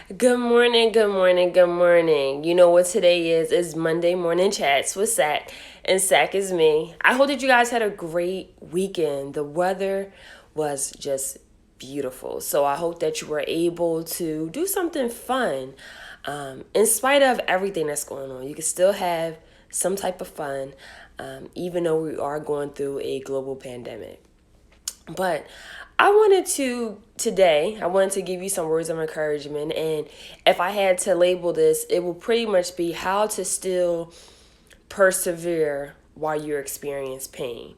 Good morning, good morning, good morning. You know what today is? It's Monday Morning Chats with Sack, and Sack is me. I hope that you guys had a great weekend. The weather was just beautiful. So I hope that you were able to do something fun. In spite of everything that's going on, you can still have some type of fun, even though we are going through a global pandemic. But I wanted to give you some words of encouragement. And if I had to label this, it will pretty much be how to still persevere while you experience pain.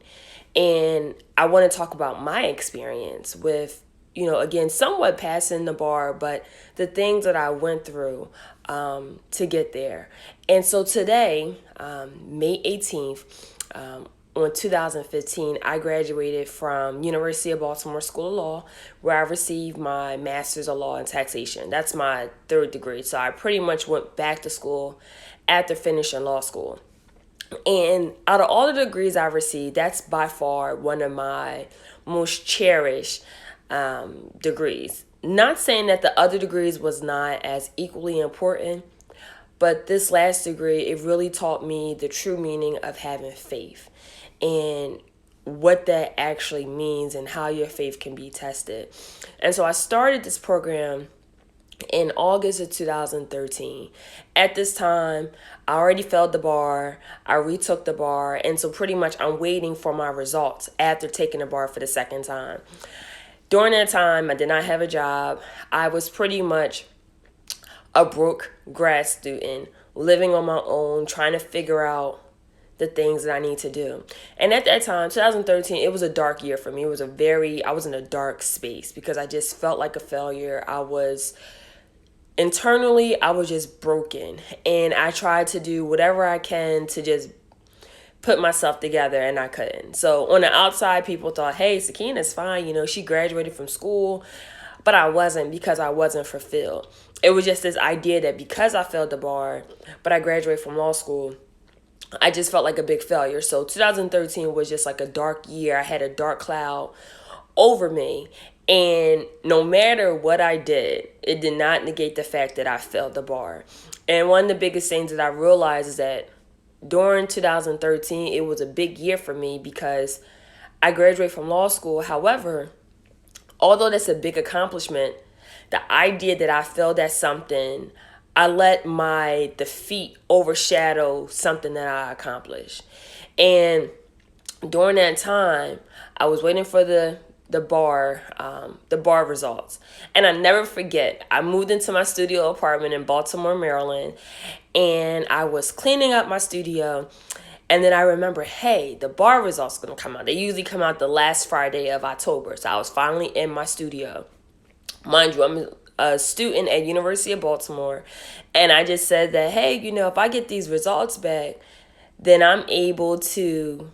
And I want to talk about my experience with, again, somewhat passing the bar, but the things that I went through to get there. And so today, May 18th, in 2015, I graduated from University of Baltimore School of Law, where I received my Master's of Law in Taxation. That's my third degree. So I pretty much went back to school after finishing law school. And out of all the degrees I received, that's by far one of my most cherished degrees. Not saying that the other degrees was not as equally important, but this last degree, it really taught me the true meaning of having faith and what that actually means and how your faith can be tested. And so I started this program in August of 2013. At this time, I already failed the bar. I retook the bar. And so pretty much I'm waiting for my results after taking the bar for the second time. During that time, I did not have a job. I was pretty much a broke grad student living on my own, trying to figure out the things that I need to do. And at that time, 2013, it was a dark year for me. I was in a dark space because I just felt like a failure. Internally, I was just broken. And I tried to do whatever I can to just put myself together, and I couldn't. So on the outside, people thought, hey, Sakina's fine. She graduated from school. But I wasn't, because I wasn't fulfilled. It was just this idea that because I failed the bar, but I graduated from law school, I just felt like a big failure. So 2013 was just like a dark year. I had a dark cloud over me. And no matter what I did, it did not negate the fact that I failed the bar. And one of the biggest things that I realized is that during 2013, it was a big year for me because I graduated from law school. However, although that's a big accomplishment, the idea that I failed at something, I let my defeat overshadow something that I accomplished. And during that time, I was waiting for the bar results. And I never forget, I moved into my studio apartment in Baltimore, Maryland, and I was cleaning up my studio. And then I remember, hey, the bar results gonna come out. They usually come out the last Friday of October. So I was finally in my studio. Mind you, I'm a student at University of Baltimore, and I just said that, hey, if I get these results back, then I'm able to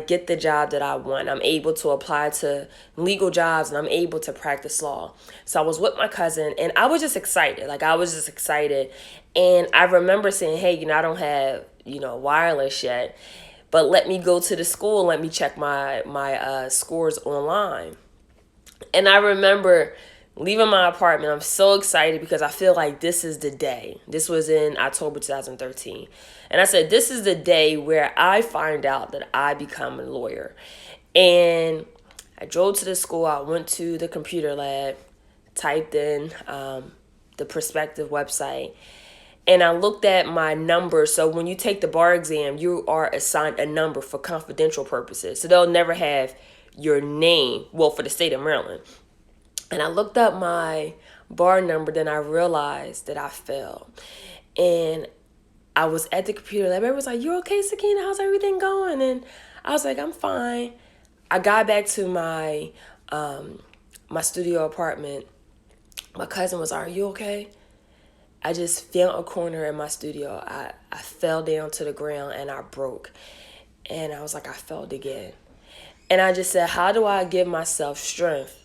get the job that I want. I'm able to apply to legal jobs, and I'm able to practice law. So I was with my cousin, and I was just excited. I was just excited. And I remember saying, hey, I don't have, wireless yet, but let me go to the school and let me check my scores online. And I remember leaving my apartment. I'm so excited because I feel like this is the day. This was in October 2013. And I said, this is the day where I find out that I become a lawyer. And I drove to the school. I went to the computer lab, typed in the prospective website, and I looked at my number. So when you take the bar exam, you are assigned a number for confidential purposes. So they'll never have your name, well, for the state of Maryland. And I looked up my bar number, then I realized that I failed. And I was at the computer lab. Everybody was like, you okay, Sakina? How's everything going? And I was like, I'm fine. I got back to my studio apartment. My cousin was, are you okay? I just found a corner in my studio. I fell down to the ground and I broke. And I was like, I failed again. And I just said, how do I give myself strength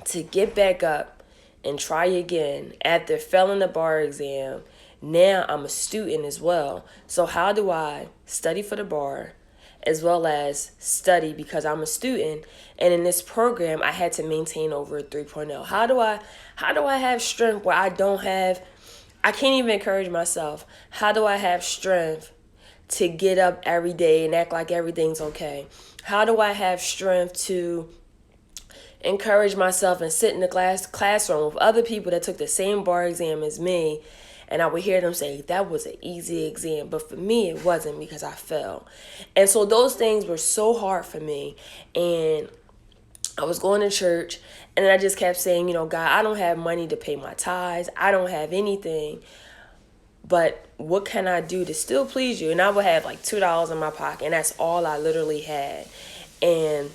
to get back up and try again after failing the bar exam? Now I'm a student as well. So how do I study for the bar as well as study because I'm a student. And in this program, I had to maintain over a 3.0. How do I have strength where I can't even encourage myself. How do I have strength to get up every day and act like everything's okay? How do I have strength to encourage myself and sit in the classroom with other people that took the same bar exam as me, and I would hear them say that was an easy exam, but for me it wasn't because I fell. And so those things were so hard for me. And I was going to church, and then I just kept saying, God, I don't have money to pay my tithes. I don't have anything. But what can I do to still please you? And I would have like $2 in my pocket, and that's all I literally had. And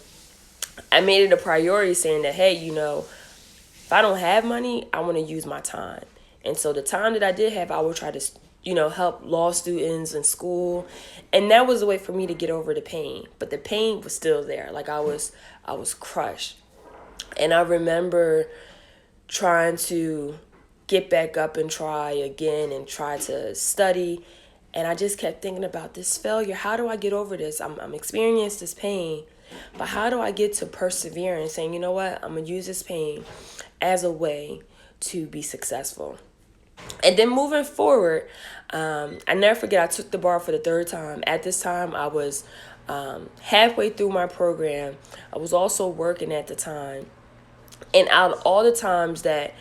I made it a priority saying that, hey, if I don't have money, I want to use my time. And so the time that I did have, I would try to, help law students in school. And that was a way for me to get over the pain. But the pain was still there. Like I was crushed. And I remember trying to get back up and try again and try to study. And I just kept thinking about this failure. How do I get over this? I'm experiencing this pain. But how do I get to persevere and saying, you know what, I'm going to use this pain as a way to be successful. And then moving forward, I never forget, I took the bar for the third time. At this time, I was halfway through my program. I was also working at the time. And out of all the times that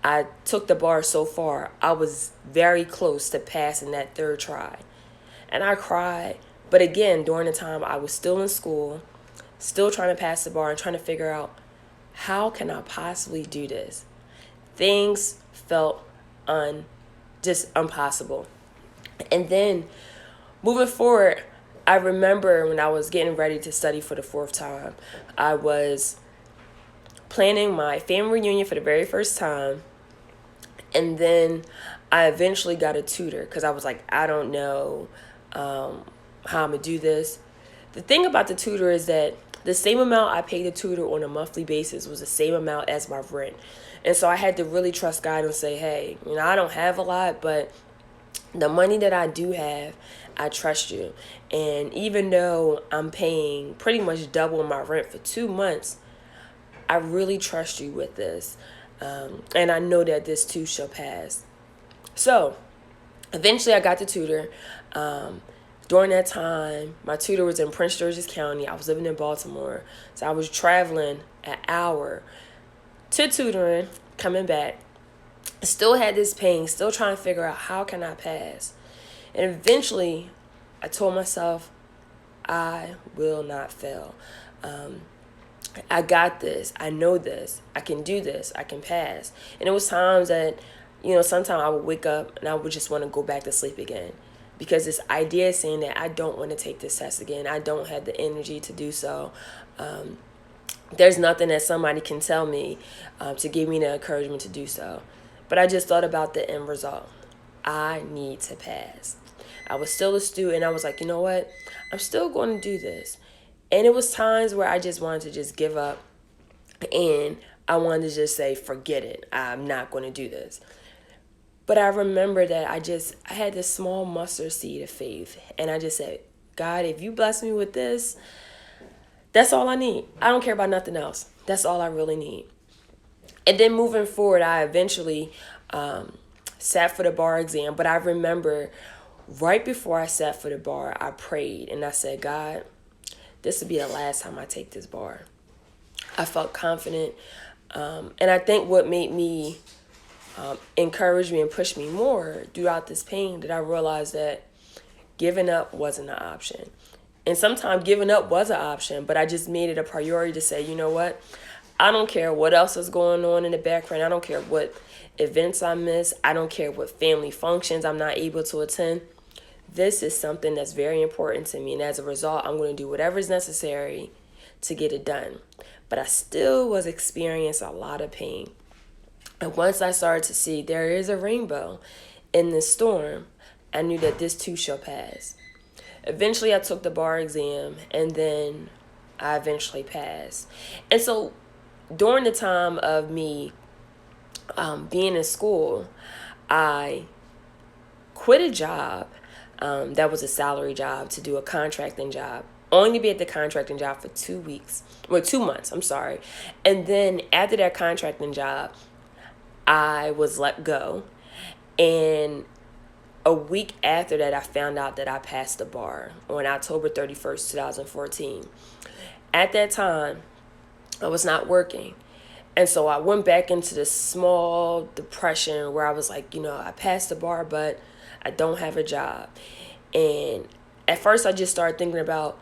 I took the bar so far, I was very close to passing that third try. And I cried. But again, during the time, I was still in school, still trying to pass the bar and trying to figure out, how can I possibly do this? Things felt just impossible. And then moving forward, I remember when I was getting ready to study for the fourth time, I was planning my family reunion for the very first time. And then I eventually got a tutor because I was like, I don't know how I'm going to do this. The thing about the tutor is that the same amount I paid the tutor on a monthly basis was the same amount as my rent. And so I had to really trust God and say, hey, I don't have a lot, but the money that I do have, I trust you. And even though I'm paying pretty much double my rent for 2 months, I really trust you with this. And I know that this too shall pass. So eventually I got the tutor. During that time, my tutor was in Prince George's County. I was living in Baltimore. So I was traveling an hour to tutoring, coming back. Still had this pain, still trying to figure out how can I pass. And eventually, I told myself, I will not fail. I got this. I know this. I can do this. I can pass. And it was times that, sometimes I would wake up and I would just want to go back to sleep again. Because this idea is saying that I don't want to take this test again. I don't have the energy to do so. There's nothing that somebody can tell me to give me the encouragement to do so. But I just thought about the end result. I need to pass. I was still a student. I was like, you know what? I'm still going to do this. And it was times where I just wanted to just give up. And I wanted to just say, forget it. I'm not going to do this. But I remember that I had this small mustard seed of faith. And I just said, God, if you bless me with this, that's all I need. I don't care about nothing else. That's all I really need. And then moving forward, I eventually sat for the bar exam. But I remember right before I sat for the bar, I prayed. And I said, God, this will be the last time I take this bar. I felt confident. And I think what made me encourage me and push me more throughout this pain, that I realized that giving up wasn't an option. And sometimes giving up was an option, but I just made it a priority to say, you know what? I don't care what else is going on in the background. I don't care what events I miss. I don't care what family functions I'm not able to attend. This is something that's very important to me. And as a result, I'm going to do whatever is necessary to get it done. But I still was experiencing a lot of pain. And once I started to see there is a rainbow in this storm, I knew that this too shall pass. Eventually, I took the bar exam, and then I eventually passed. And so during the time of me being in school, I quit a job that was a salary job to do a contracting job only to be at the contracting job for 2 weeks, well, 2 months, I'm sorry. And then after that contracting job, I was let go. And a week after that, I found out that I passed the bar on October 31st, 2014. At that time, I was not working. And so I went back into this small depression where I was like, I passed the bar, but I don't have a job. And at first, I just started thinking about,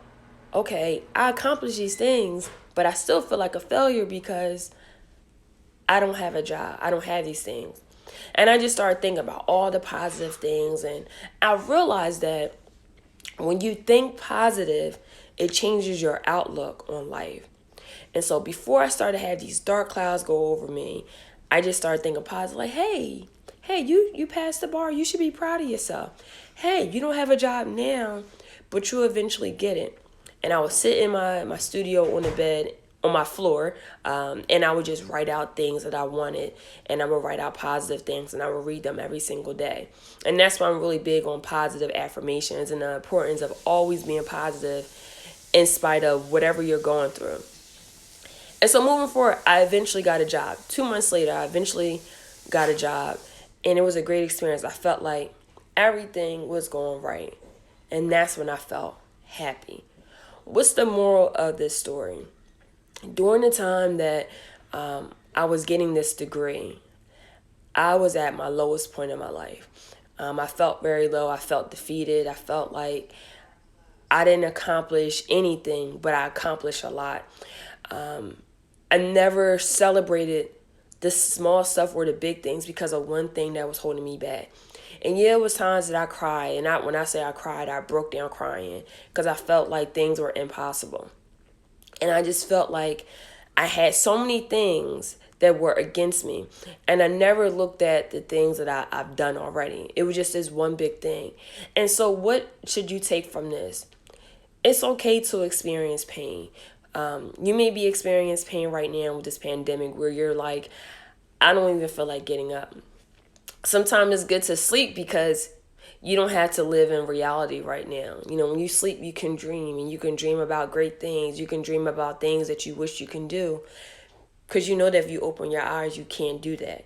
okay, I accomplished these things, but I still feel like a failure because I don't have a job. I don't have these things. And I just started thinking about all the positive things. And I realized that when you think positive, it changes your outlook on life. And so before I started to have these dark clouds go over me, I just started thinking positive, like, hey, you passed the bar. You should be proud of yourself. Hey, you don't have a job now, but you'll eventually get it. And I would sit in my studio on the bed, on my floor, and I would just write out things that I wanted, and I would write out positive things, and I would read them every single day. And that's why I'm really big on positive affirmations and the importance of always being positive in spite of whatever you're going through. And so moving forward, I eventually got a job. 2 months later, I eventually got a job, and it was a great experience. I felt like everything was going right, and that's when I felt happy. What's the moral of this story? During the time that I was getting this degree, I was at my lowest point in my life. I felt very low. I felt defeated. I felt like I didn't accomplish anything, but I accomplished a lot. I never celebrated the small stuff or the big things because of one thing that was holding me back. And yeah, it was times that I cried. And when I say I cried, I broke down crying because I felt like things were impossible. And I just felt like I had so many things that were against me. And I never looked at the things that I've done already. It was just this one big thing. And so what should you take from this? It's okay to experience pain. You may be experiencing pain right now with this pandemic where you're like, I don't even feel like getting up. Sometimes it's good to sleep because you don't have to live in reality right now. When you sleep, you can dream, and you can dream about great things. You can dream about things that you wish you can do because you know that if you open your eyes, you can't do that.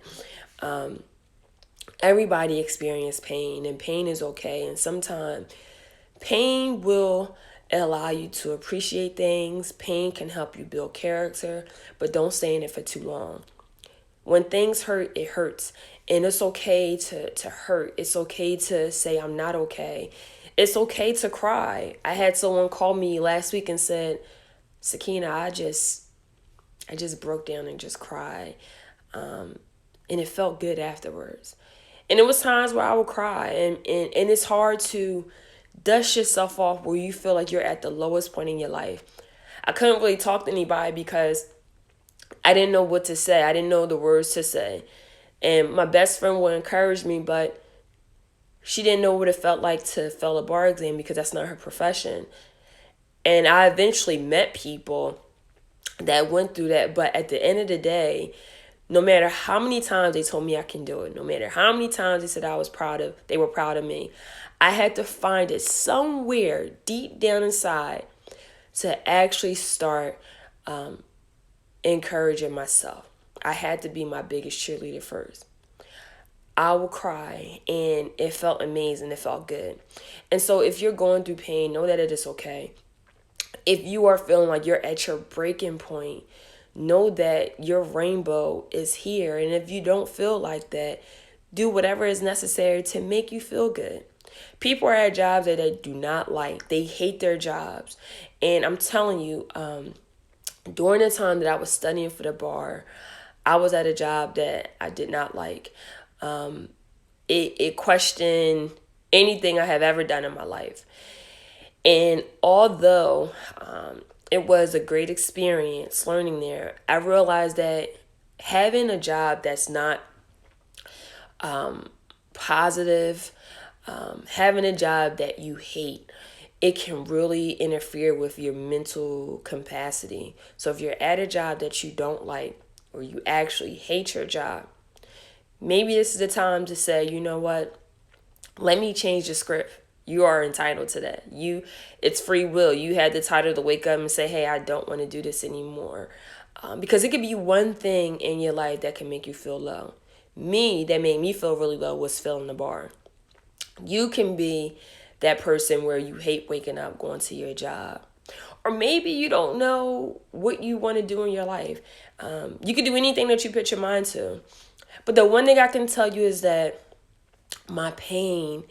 Everybody experiences pain, and pain is okay. And sometimes pain will allow you to appreciate things. Pain can help you build character, but don't stay in it for too long. When things hurt, it hurts. And it's okay to hurt. It's okay to say, I'm not okay. It's okay to cry. I had someone call me last week and said, Sakina, I just broke down and just cried. And it felt good afterwards. And it was times where I would cry. And it's hard to dust yourself off where you feel like you're at the lowest point in your life. I couldn't really talk to anybody because I didn't know what to say. I didn't know the words to say. And my best friend would encourage me, but she didn't know what it felt like to fail a bar exam because that's not her profession. And I eventually met people that went through that. But at the end of the day, no matter how many times they told me I can do it, no matter how many times they said they were proud of me, I had to find it somewhere deep down inside to actually start encouraging myself. I had to be my biggest cheerleader first. I will cry, and it felt amazing. It felt good. And so if you're going through pain, know that it is okay. If you are feeling like you're at your breaking point, know that your rainbow is here. And if you don't feel like that, do whatever is necessary to make you feel good. People are at jobs that they do not like. They hate their jobs. And I'm telling you, during the time that I was studying for the bar, I was at a job that I did not like. It questioned anything I have ever done in my life. And although it was a great experience learning there, I realized that having a job that's not positive, having a job that you hate, it can really interfere with your mental capacity. So if you're at a job that you don't like, or you actually hate your job, maybe this is the time to say, you know what, let me change the script. You are entitled to that. It's free will. You had the title to wake up and say, hey, I don't want to do this anymore. Because it could be one thing in your life that can make you feel low. That made me feel really low was filling the bar. You can be that person where you hate waking up, going to your job. Or maybe you don't know what you want to do in your life. You can do anything that you put your mind to. But the one thing I can tell you is that my pain,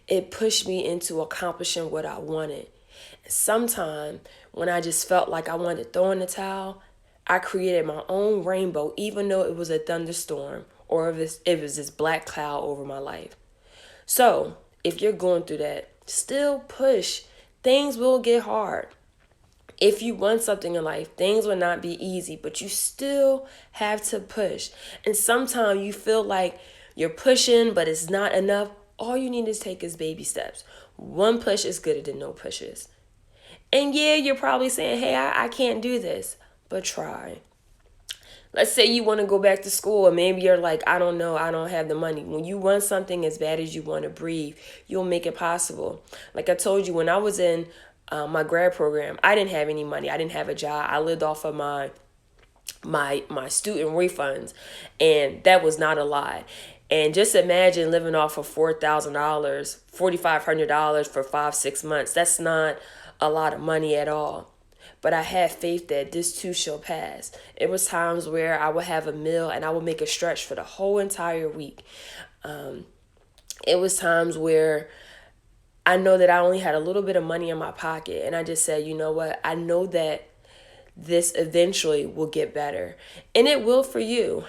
it pushed me into accomplishing what I wanted. Sometime when I just felt like I wanted to throw in the towel, I created my own rainbow, even though it was a thunderstorm or if it was this black cloud over my life. So if you're going through that, still push. Things will get hard. If you want something in life, things will not be easy, but you still have to push. And sometimes you feel like you're pushing, but it's not enough. All you need to take is baby steps. One push is good than no pushes. And yeah, you're probably saying, hey, I can't do this, but try. Let's say you want to go back to school and maybe you're like, I don't know, I don't have the money. When you want something as bad as you want to breathe, you'll make it possible. Like I told you, when I was in my grad program, I didn't have any money. I didn't have a job. I lived off of my student refunds, and that was not a lie. And just imagine living off of $4,000, $4,500 for 5-6 months. That's not a lot of money at all. But I had faith that this too shall pass. It was times where I would have a meal and I would make a stretch for the whole entire week. It was times where I know that I only had a little bit of money in my pocket, and I just said, you know what? I know that this eventually will get better, and it will for you.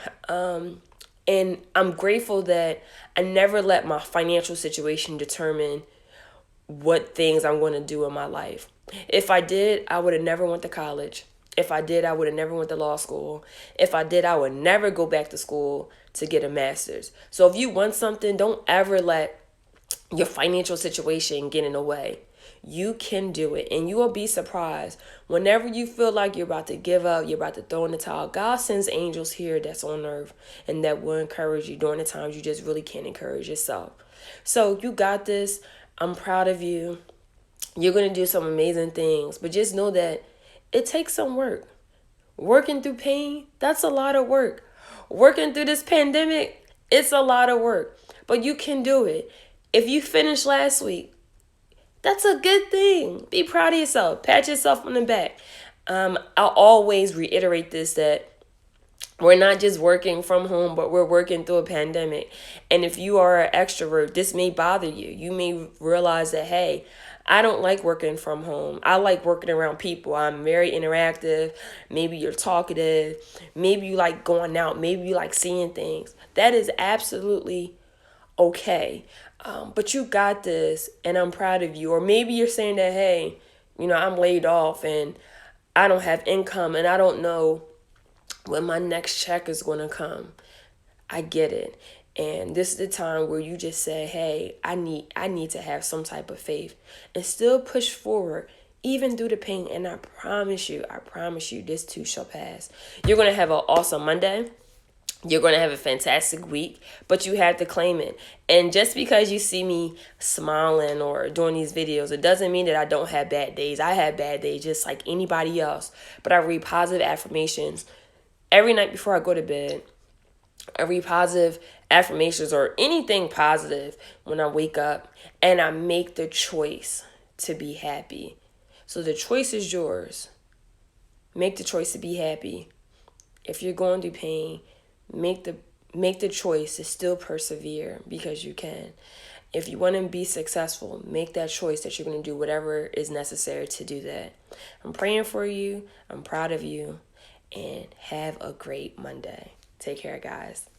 And I'm grateful that I never let my financial situation determine what things I'm going to do in my life. If I did, I would have never went to college. If I did, I would have never went to law school. If I did, I would never go back to school to get a master's. So if you want something, don't ever let your financial situation get in the way. You can do it, and you will be surprised. Whenever you feel like you're about to give up, you're about to throw in the towel, God sends angels here that's on earth and that will encourage you during the times you just really can't encourage yourself. So you got this. I'm proud of you. You're going to do some amazing things, but just know that it takes some work. Working through pain, that's a lot of work. Working through this pandemic, it's a lot of work, but you can do it. If you finished last week, that's a good thing. Be proud of yourself. Pat yourself on the back. I'll always reiterate this, that we're not just working from home, but we're working through a pandemic. And if you are an extrovert, this may bother you. You may realize that, hey, I don't like working from home. I like working around people. I'm very interactive. Maybe you're talkative. Maybe you like going out. Maybe you like seeing things. That is absolutely okay. But you got this, and I'm proud of you. Or maybe you're saying that, hey, I'm laid off and I don't have income and I don't know when my next check is going to come. I get it. And this is the time where you just say, hey, I need to have some type of faith and still push forward, even through the pain. And I promise you, this too shall pass. You're going to have an awesome Monday. You're going to have a fantastic week, but you have to claim it. And just because you see me smiling or doing these videos, it doesn't mean that I don't have bad days. I have bad days just like anybody else, but I read positive affirmations every night before I go to bed. I read positive affirmations or anything positive when I wake up, and I make the choice to be happy. So the choice is yours. Make the choice to be happy. If you're going through pain, make the choice to still persevere, because you can. If you want to be successful, make that choice that you're going to do whatever is necessary to do that. I'm praying for you. I'm proud of you. And have a great Monday. Take care, guys.